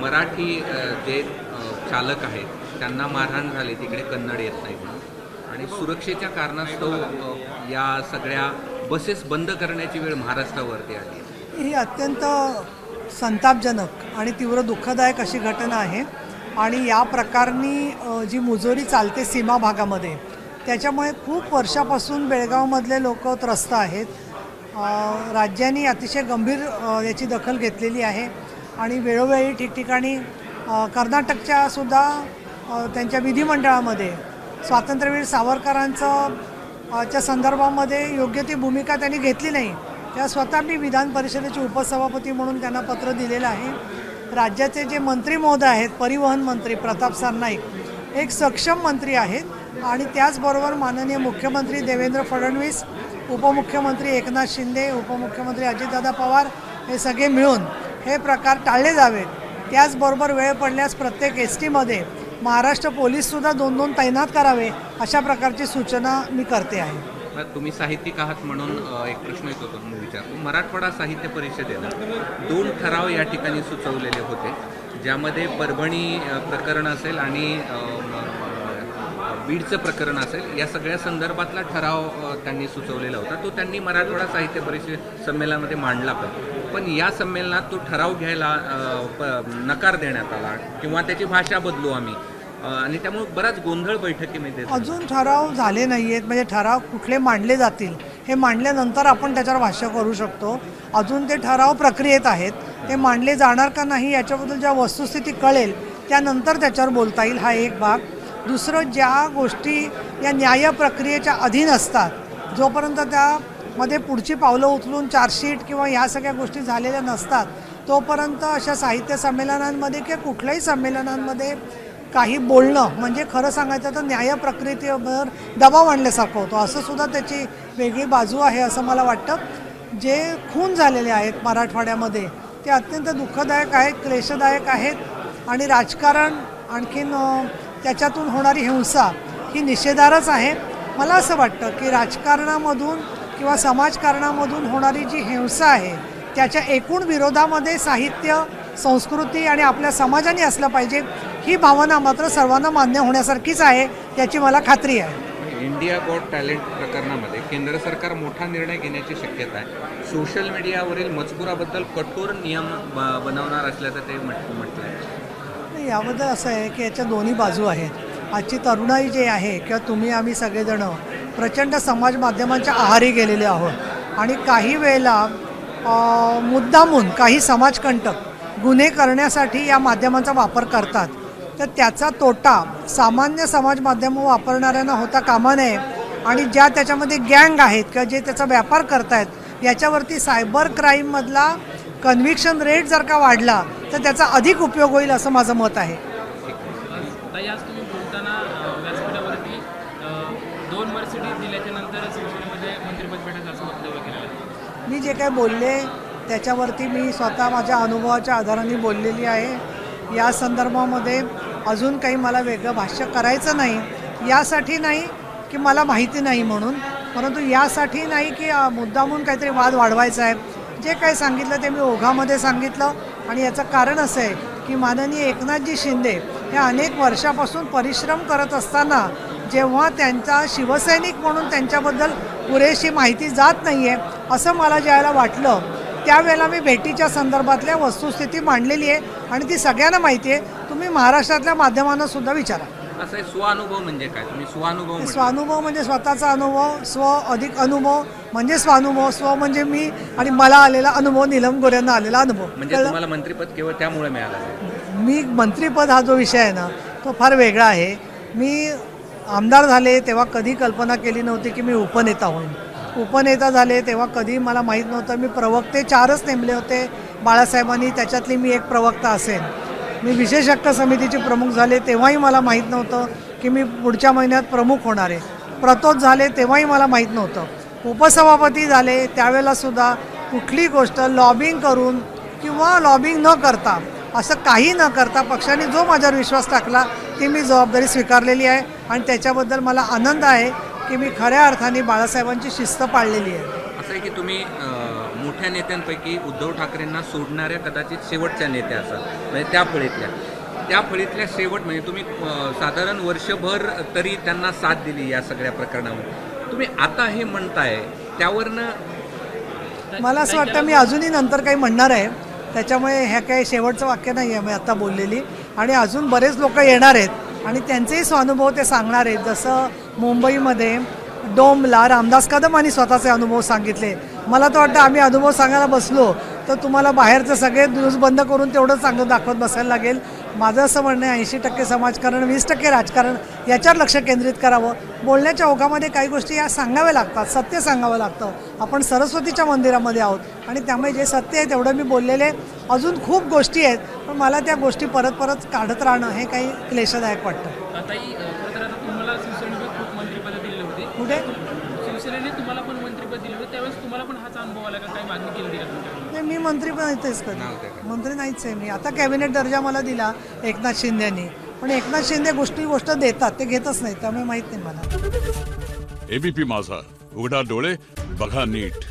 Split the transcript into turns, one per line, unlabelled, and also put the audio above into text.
मराठी जे चालक आहेत त्यांना मारहाण झाली, तिकडे कन्नड येत नाही म्हणून, आणि सुरक्षेच्या कारणास्तव या सगळ्या बसेस बंद करण्याची वेळ महाराष्ट्रावरती आली.
ही अत्यंत संतापजनक आणि तीव्र दुःखदायक अशी घटना आहे. आणि या प्रकारनी जी मुजोरी चालते सीमा भागामध्ये, त्याच्यामुळे खूप वर्षापासून बेळगावमधले लोक त्रस्त आहेत. राज्यांनी अतिशय गंभीर याची दखल घेतलेली आहे आणि वेळोवेळी ठिकठिकाणी कर्नाटकच्या सुद्धा त्यांच्या विधिमंडळामध्ये स्वातंत्र्यवीर सावरकरांचं च्या संदर्भामध्ये योग्य ती भूमिका त्यांनी घेतली नाही. त्या स्वतः मी विधान परिषदेचे उपसभापती म्हणून त्यांना पत्र दिलेलं आहे. राज्याचे जे मंत्री महोदय आहेत, परिवहन मंत्री प्रताप सरनाईक एक सक्षम मंत्री आहेत आणि त्याचबरोबर माननीय मुख्यमंत्री देवेंद्र फडणवीस, उपमुख्यमंत्री एकनाथ शिंदे, उपमुख्यमंत्री अजितदादा पवार हे सगळे मिळून हे प्रकार टाळले जावेत. त्याचबरोबर वेळ पडल्यास प्रत्येक एसटीमध्ये महाराष्ट्र पोलीससुद्धा 2-2 तैनात करावे, अशा प्रकारची सूचना मी करते आहे.
तुम्ही साहित्यिक आहात म्हणून एक प्रश्न येत होता, मी विचारतो. मराठवाडा साहित्य परिषदेनं 2 ठराव या ठिकाणी सुचवलेले होते, ज्यामध्ये परभणी प्रकरण असेल आणि बीडचं प्रकरण असेल, या सगळ्या संदर्भातला ठराव त्यांनी सुचवलेला होता. तो त्यांनी मराठवाडा साहित्य परिषद संमेलनामध्ये मांडला, पण या संमेलनात तो ठराव घ्यायला नकार देण्यात आला किंवा त्याची भाषा बदलू आम्ही, आणि त्यामुळे बराच गोंधळ बैठकीमध्ये.
अजून ठराव झाले नाही आहेत, म्हणजे ठराव कुठले मांडले जातील हे मांडल्यानंतर आपण त्याच्यावर भाष्य करू शकतो. अजून ते ठराव प्रक्रियेत आहेत, ते मांडले जाणार का नाही याच्याबद्दल ज्या वस्तुस्थिती कळेल त्यानंतर त्याच्यावर बोलता येईल, हा एक भाग. दुसरं, ज्या गोष्टी या न्याय प्रक्रियेच्या अधीन असतात, जोपर्यंत त्यामध्ये पुढची पावलं उचलून चार्जशीट किंवा ह्या सगळ्या गोष्टी झालेल्या नसतात, तोपर्यंत अशा साहित्य संमेलनांमध्ये किंवा कुठल्याही संमेलनांमध्ये काही बोलणं म्हणजे खरं सांगायचं तर न्याय प्रक्रियेवर दबाव आणल्यासारखं होतं. असं सुद्धा त्याची वेगळी बाजू आहे असं मला वाटतं. जे खून झालेले आहेत मराठवाड्यामध्ये ते अत्यंत दुःखदायक आहेत, क्लेशदायक आहेत आणि राजकारण आणखीन त्याच्यातून होणारी हिंसा ही निषेधार्हच आहे. मला असं वाटतं की राजकारणामधून किंवा समाजकारणामधून होणारी जी हिंसा आहे त्याच्या एकूण विरोधामध्ये साहित्य, संस्कृती आणि आपल्या समाजाने असलं पाहिजे, ही भावना मात्र सर्वांना मान्य होण्यासारखीच आहे, याची मला खात्री आहे.
इंडिया गॉट टॅलेंट प्रकरणामध्ये केंद्र सरकार मोठा निर्णय घेण्याची शक्यता आहे. सोशल मीडियावरील मजकुराबद्दल कठोर नियम बनवणार असल्याचं ते म्हटलं आहे.
याबद्दल असं आहे की याच्या दोन्ही बाजू आहेत. आजची तरुणाई जे आहे किंवा तुम्ही आम्ही सगळेजण प्रचंड समाज माध्यमांच्या आहारी गेलेले आहोत आणि काही वेळेला मुद्दामून काही समाजकंटक गुन्हे करण्यासाठी या माध्यमांचा वापर करतात. तर त्याचा तोटा सामान्य समाज माध्यमं वापरणाऱ्यांना होता कामा नये आणि ज्या त्याच्यामध्ये गँग आहेत किंवा जे त्याचा व्यापार करतायत याच्यावरती सायबर क्राईममधला कन्व्हिक्शन रेट जर का वाढला तर त्याचा अधिक उपयोग होईल असं माझं मत आहे.
आज तुम्ही बोलताना व्यासपीठावरती 2 मर्सिडीज दिल्याच्या नंतर शिवसेनेमध्ये मंत्रिपद भेटायचं असं वक्तव्य केलेलं आहे.
मी जे काही बोलले त्याच्यावरती मी स्वतः माझ्या अनुभवाच्या आधाराने बोललेली आहे. या संदर्भामध्ये अजून काही मला वेगळं भाष्य करायचं नाही. यासाठी नाही की मला माहिती नाही म्हणून, परंतु यासाठी नाही की मुद्दामून काहीतरी वाद वाढवायचा आहे. जे काही सांगितलं ते मी ओघामध्ये सांगितलं आणि याचं कारण असं आहे की माननीय एकनाथजी शिंदे हे अनेक वर्षापासून परिश्रम करत असताना जेव्हा त्यांचा शिवसैनिक म्हणून त्यांच्याबद्दल पुरेशी माहिती जात नाही आहे असं मला ज्यावेळेला वाटलं, त्यावेळेला मी भेटीच्या संदर्भातल्या वस्तुस्थिती मांडलेली आहे आणि ती सगळ्यांना माहिती आहे. तुम्ही महाराष्ट्रातल्या माध्यमांना सुद्धा विचारा.
असं आहे, स्वानुभव म्हणजे काय? तुम्ही
स्वानुभव म्हणजे स्वतःचा अनुभव, स्व अधिक अनुभव म्हणजे स्वानुभव. स्व म्हणजे मी आणि मला आलेला अनुभव, नीलम गोऱ्यांना आलेला अनुभव.
म्हणजे तुम्हाला मंत्रिपद केवळ त्यामुळे मिळालं?
मी मंत्रिपद हा जो विषय आहे ना तो फार वेगळा आहे. मी आमदार झाले तेव्हा कधी कल्पना केली नव्हती की मी उपनेता होईन. उपनेता झाले तेव्हा कधी मला माहीत नव्हतं. मी प्रवक्ते 4च नेमले होते बाळासाहेबांनी, त्याच्यातली मी एक प्रवक्ता असेल. मी विशेष हक्क समितीचे प्रमुख झाले तेव्हाही मला माहीत नव्हतं की मी पुढच्या महिन्यात प्रमुख होणार आहे. प्रतोद झाले तेव्हाही मला माहीत नव्हतं. उपसभापती झाले त्यावेळेलासुद्धा कुठली गोष्ट लॉबिंग करून किंवा लॉबिंग न करता, असं काही न करता पक्षाने जो माझ्यावर विश्वास टाकला ती मी जबाबदारी स्वीकारलेली आहे आणि त्याच्याबद्दल मला आनंद आहे की मी खऱ्या अर्थाने बाळासाहेबांची शिस्त पाळलेली आहे.
असं आहे की तुम्ही मोठं मोठ्या नेत्यांपैकी उद्धव ठाकरेंना सोडणाऱ्या कदाचित शेवटच्या नेत्या असाल, म्हणजे त्या फळीतल्या शेवट, म्हणजे तुम्ही साधारण वर्षभर तरी त्यांना साथ दिली या सगळ्या प्रकरणामध्ये. तुम्ही आता हे म्हणताय त्यावरनं
मला असं वाटतं मी अजूनही नंतर काही म्हणणार आहे, त्याच्यामुळे ह्या काही शेवटचं वाक्य नाही आहे मी आता बोललेली. आणि अजून बरेच लोक येणार आहेत आणि त्यांचेही स्वानुभव ते सांगणार आहेत. जसं मुंबईमध्ये डोमला रामदास कदमांनी स्वतःचे अनुभव सांगितले. मला तर वाटतं आम्ही अनुभव सांगायला बसलो तर तुम्हाला बाहेरचं सगळे न्यूज बंद करून तेवढं चांगलं दाखवत बसायला लागेल. माझं असं म्हणणं आहे 80% समाजकारण 20% राजकारण याच्यावर लक्ष केंद्रित करावं. बोलण्याच्या ओघामध्ये काही गोष्टी या सांगाव्या लागतात, सत्य सांगावं लागतं. आपण सरस्वतीच्या मंदिरामध्ये आहोत आणि त्यामुळे जे सत्य आहे तेवढं मी बोललेले. अजून खूप गोष्टी आहेत पण मला त्या गोष्टी परत परत काढत राहणं हे काही क्लेशदायक वाटतं.
ताई, खरं तर आता तुम्हाला शिवसेनेने खूप मंत्रिपदं दिली होती.
कुठे
शिवसेनेने तुम्हाला पण मंत्रिपद दिलं होतं, त्यावेळेस तुम्हाला पण हाच अनुभव आला का? काही मागणी केली होती का?
नाही, मी मंत्री पण येतेच कधी मंत्री नाहीच आहे मी. आता कॅबिनेट दर्जा मला दिला एकनाथ शिंदेनी, पण एकनाथ शिंदे गोष्ट देतात, ते घेतच नाही, त्यामुळे माहीत नाही मला.
एबीपी माझा, उघडा डोळे बघा नीट.